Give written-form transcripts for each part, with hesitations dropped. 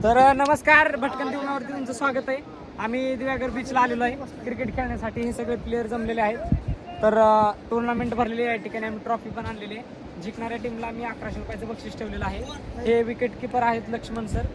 तर नमस्कार, भटकन टीव्हीवरती तुमचं स्वागत आहे. आम्ही दिव्यागर बीचला आलेलो आहे क्रिकेट खेळण्यासाठी. हे सगळे प्लेयर जमलेले आहेत. तर टुर्नामेंट भरलेली आहे. या ठिकाणी आम्ही ट्रॉफी पण आणलेली आहे. जिंकणाऱ्या टीमला आम्ही 1100 रुपयाचं बक्षीस ठेवलेलं आहे. हे विकेट किपर आहेत लक्ष्मण सर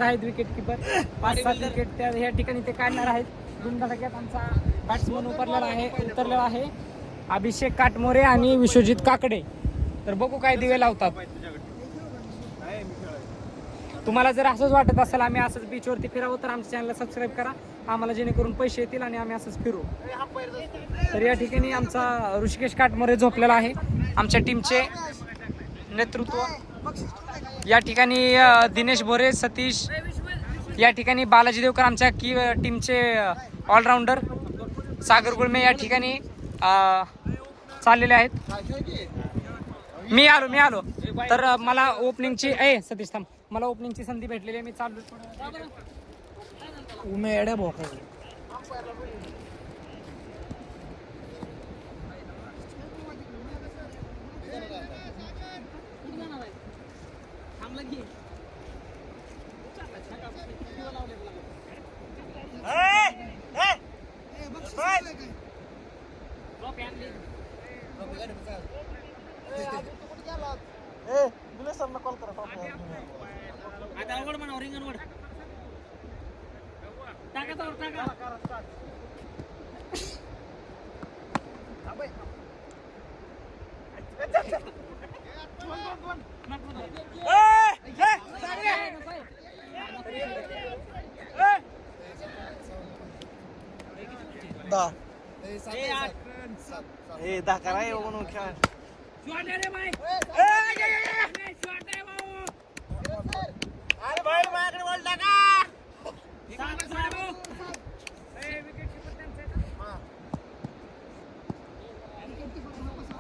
आहेत विकेट किपर. 5-7 विकेट त्या या ठिकाणी ते काढणार आहेत. धुमधडाक्यात आमचा बॅट्समन उतरलेला आहे अभिषेक काटमोरे आणि विश्वजित काकडे. तर बघू काय दिवे लावतात. तुम्हाला जर असंच वाटत असेल आम्ही असंच बीचवरती फिरावं तर आमच्या चॅनलला सबस्क्राईब करा आम्हाला, जेणेकरून पैसे येतील आणि आम्ही असंच फिरू. तर या ठिकाणी आमचा ऋषिकेश काटमोरे झोपलेला आहे. आमच्या टीमचे नेतृत्व या ठिकाणी दिनेश भोरे, सतीश, या ठिकाणी बालाजी देवकर आमच्या टीमचे ऑलराऊंडर, सागर गुळमे या ठिकाणी चाललेले आहेत. मी आलो. तर मला ओपनिंगची सतीश थांब, मला ओपनिंगची संधी भेटलेली आहे. मी चाललो उमेड्या भोका. कॉल करा आता अवघड म्हणा रिंगणवड टाका. दहा करा म्हणून खेळ.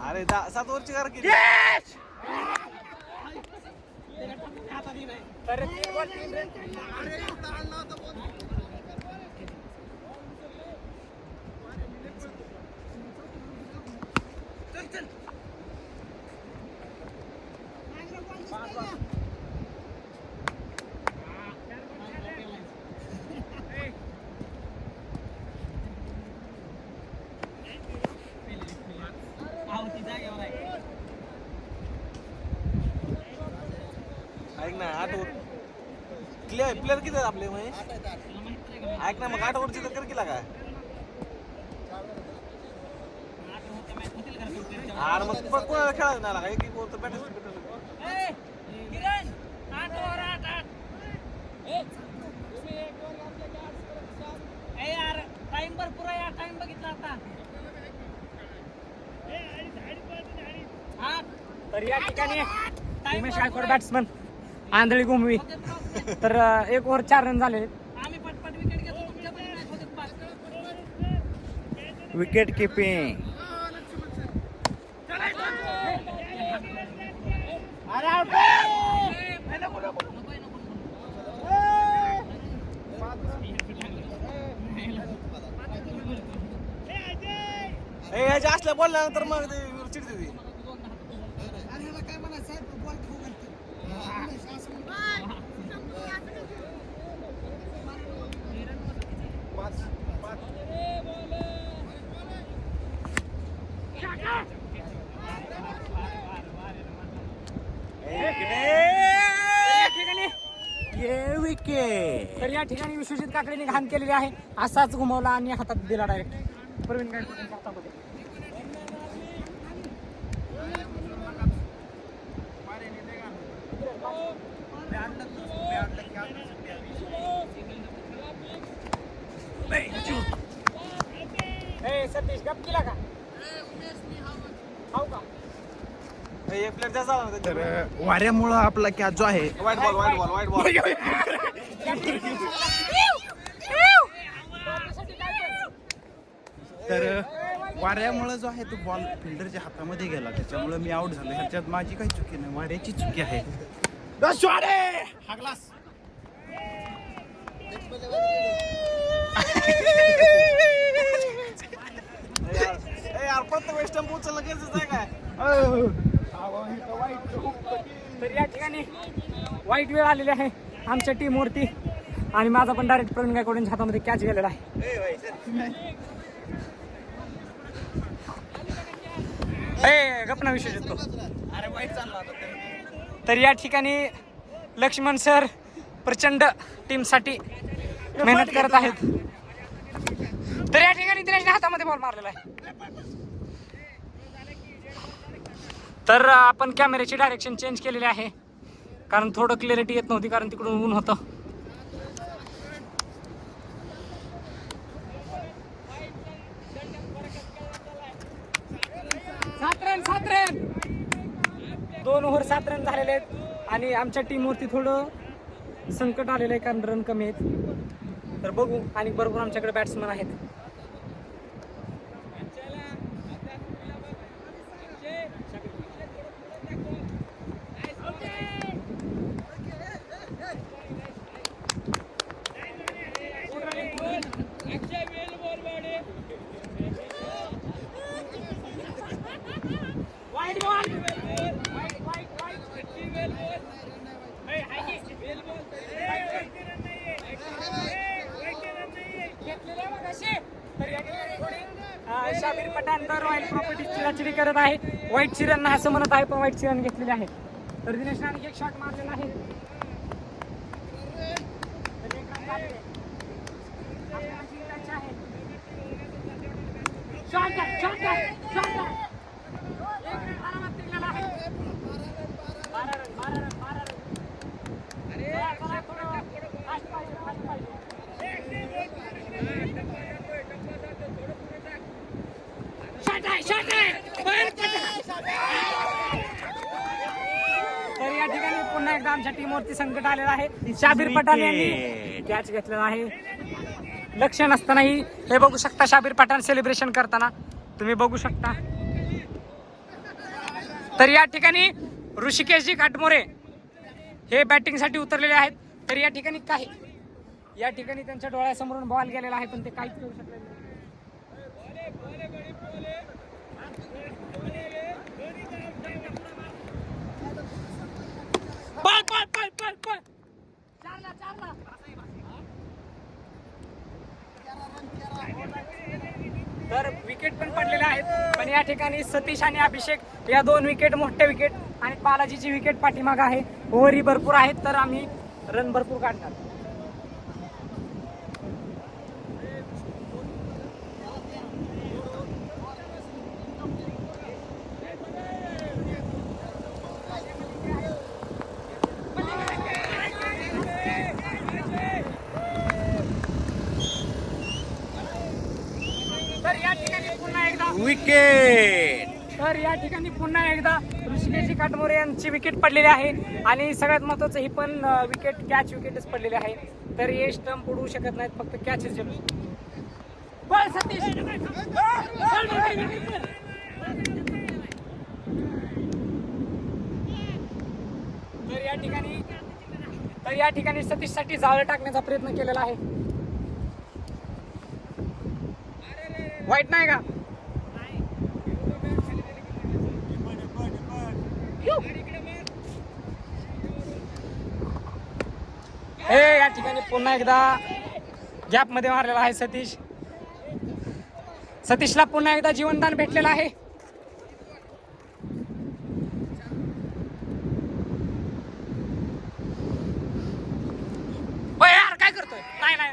अरे 7 वरची कर की. ऐक ना 8 प्लेयर किती आहेत आपले महेश? ऐक ना मग 8 ओव्हरची तर कर केला काय? अरे मग कोणाला खेळायचं नाही लागा, एक ओव्हर तर बॅटर्स टाइम भरपूर आहे. टाइम बघितला आता. तर या ठिकाणी उमेश गायकवाड बॅट्समन, आंधळी घुमवी. तर 1 ओव्हर 4 रन झाले. Wicket keeping. याच्या असल्या बोलल्यानंतर मग चिडते ती. तर या ठिकाणी विश्वजित काकडेने घाण केलेली आहे. असाच घुमवला आणि हातात दिला डायरेक्ट. प्रवीण गायकवाड सतीश गप केला का? तर वाऱ्यामुळं आपला कॅच जो आहे वाईट बॉल तर वाऱ्यामुळं जो आहे तो बॉल फिल्डरच्या हातामध्ये गेला, त्याच्यामुळे मी आउट झालो. ह्याच्यात माझी काही चुकी नाही, वाऱ्याची चुकी आहे. यार परत वेस्टर्न पोचलं गरजेचं आहे काय? तर या ठिकाणी वाईट वेळ आलेली आहे आमच्या टीमवरती आणि माझा पण डायरेक्ट प्रवीण गायकवाडांच्या हातामध्ये कॅच गेलेला आहे. गपना विषय येतो. तर या ठिकाणी लक्ष्मण सर प्रचंड टीमसाठी मेहनत करत आहेत. तर या ठिकाणी दिनेशने हातामध्ये बॉल मारलेला आहे. तर आपण कॅमेऱ्याची डायरेक्शन चेंज केलेली आहे कारण थोडं क्लिअरिटी येत नव्हती कारण तिकडून ऊन होतं. सात रन 2 ओव्हर 7 रन झालेले आहेत आणि आमच्या टीमवरती थोडं संकट आलेलं आहे कारण रन कमी आहेत. तर बघू आणि भरपूर आमच्याकडे बॅट्समन आहेत. शाबीर पठाण तर रॉयल प्रॉपर्टीज चिराचिरी करत आहे. वाईट चिरण असं म्हणत आहे पण वाईट चिरण घेतलेले आहे. तर दिनेश राणे एक शॉट मारलेला आहे. तर या ठिकाणी पुन्हा एकदा आमच्या टीमवरती संकट आलेलं आहे. शाबीर पठाण यांनी कॅच घेतलेला आहे. लक्ष नसतानाही हे बघू शकता शाबीर पठाण सेलिब्रेशन करताना तुम्ही बघू शकता. तर या ठिकाणी ऋषिकेशजी काटमोरे हे बॅटिंग साठी उतरलेले आहेत. तर या ठिकाणी त्यांच्या डोळ्यासमोरून बॉल गेलेला आहे पण ते काहीच करू शकले नाही. तर विकेट पण पडलेले आहेत पण या ठिकाणी सतीश आणि अभिषेक या 2 विकेट मोठ्या विकेट आणि बालाजीची विकेट पाठीमाग आहे. ओव्हरही भरपूर आहेत तर आम्ही रन भरपूर काढणार. विकेट. तर या ठिकाणी पुन्हा एकदा ऋषिकेश काटमोरे यांची विकेट पडलेली आहे आणि सगळ्यात महत्वाचं ही पण विकेट कॅच विकेटच पडलेली आहे. तर हे स्टंप उडवू शकत नाहीत फक्त कॅचच बॉल. सतीश तर या ठिकाणी सतीश साठी जाळं टाकण्याचा प्रयत्न केलेला आहे. वाईट नाही का? या ठिकाणी पुन्हा एकदा गॅप मध्ये मारलेला आहे सतीश. सतीशला पुन्हा एकदा जीवनदान भेटलेलं आहे. यार काय करतोय? नाही नाही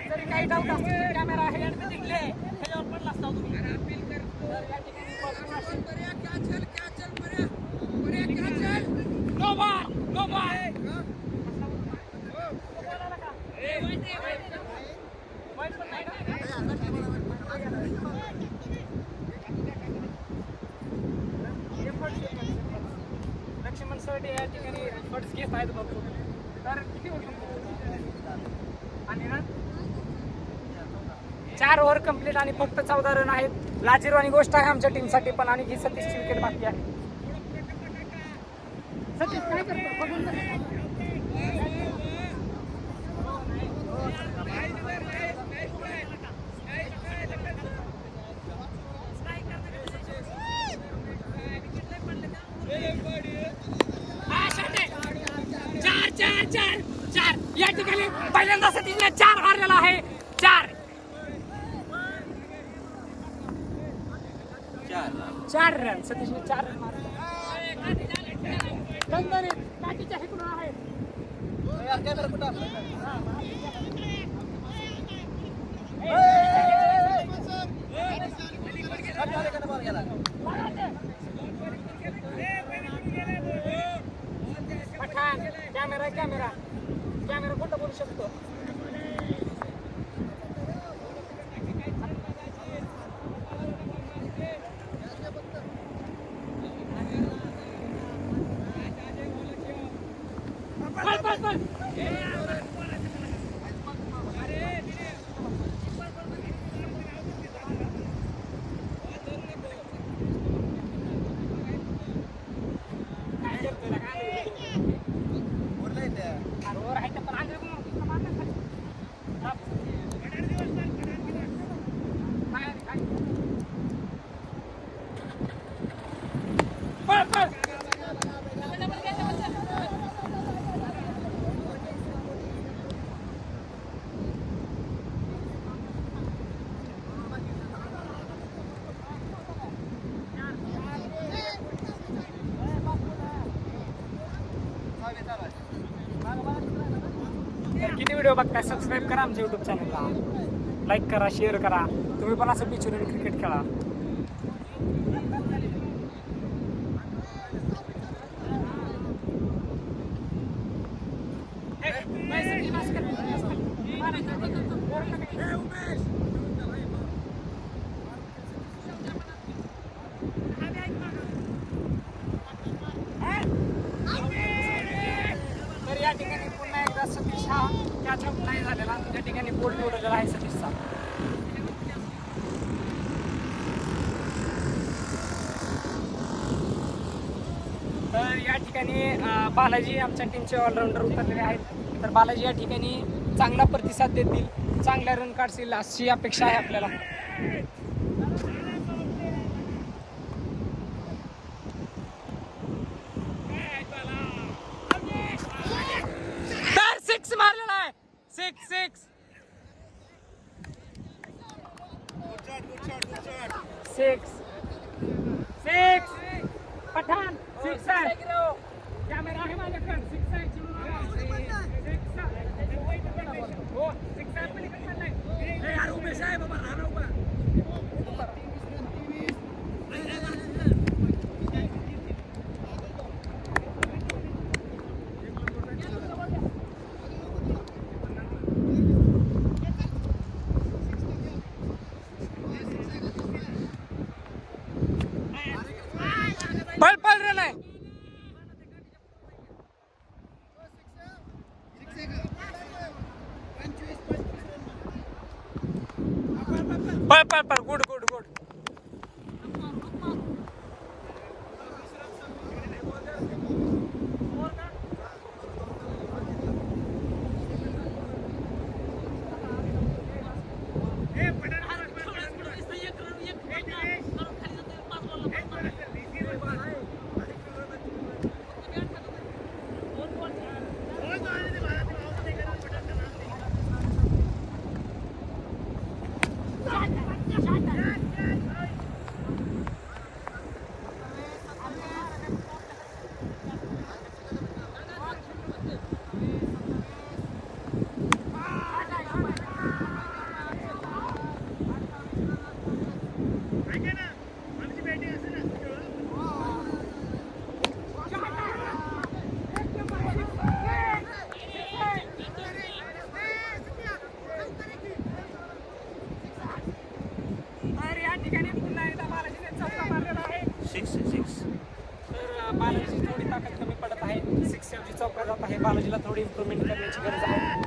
जरी काही डाऊट असतो कॅमेरा आहे त्याच्यावर पडला असता तुम्ही. लक्ष्मण सर या ठिकाणी एफर्ट्स घेत आहेत भरपूर. तर किती होईल आणि रन 4 ओव्हर कंप्लीट आणि फक्त 14 रन आहेत. लाजिरवाणी गोष्ट आहे आमच्या टीमसाठी पण आणि ही 36ची विकेट बाकी आहे. सतीश काय करतो बघून या ठिकाणी पहिल्यांदा सतीशने 4 मारलेला आहे. 4 रन सतीशने 4 रन मारले. काठीच्या इकडून आहे. पठाण कॅमेरा खोटं बोलू शकतो. किती व्हिडिओ बघताय सबस्क्राईब करा आमच्या युट्यूब चॅनलला. लाईक करा, शेअर करा. तुम्ही पण असं पिचवरून क्रिकेट खेळा. तर या ठिकाणी पुन्हा एकदा सतीश हा कॅचअप नाही झालेला. त्या ठिकाणी बोल्ड उडवलेला आहे सतीशचा. तर या ठिकाणी बालाजी आमच्या टीमचे ऑलराऊंडर उतरलेले आहेत. तर बालाजी या ठिकाणी चांगला प्रतिसाद देतील, चांगल्या रन काढतील अशी अपेक्षा आहे आपल्याला. तर 6 मारलेला आहे. 6 पठाण 6 आहे. कॅमेरा आहे माझ्याकडे. 6 आहे. हो 6 आहे. पलीकडे चाललाय. यार उमेश आहे बाबा. राणा उभा. पळ रन आहे. पळ गुड. बालाजी थोडी ताकद कमी पडत आहे. 6 ऐवजी चौका जात आहे. बालाजीला थोडी इम्प्रूव्हमेंट करण्याची गरज आहे.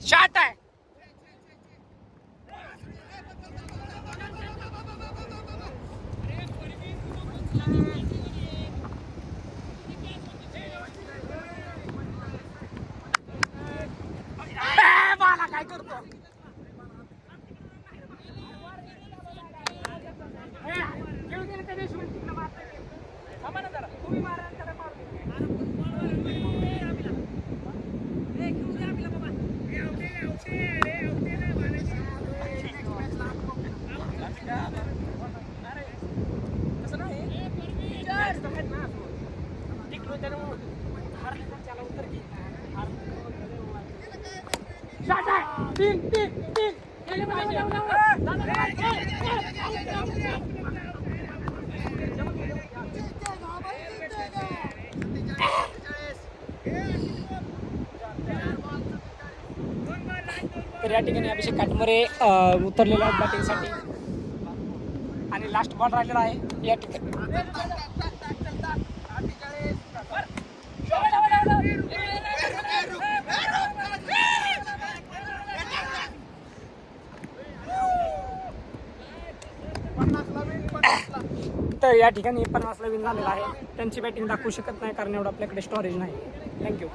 शॉट आहे मला काय करतो तुम्ही मारा तर या ठिकाणी अभिषेक काटमरे उतरलेला आहे बॅटिंगसाठी आणि लास्ट बॉल राहिलेला आहे या ठिकाणी. तर या ठिकाणी 50ला विन झालेला आहे. त्यांची बॅटिंग दाखवू शकत नाही कारण एवढं आपल्याकडे स्टोरेज नाही. थँक्यू.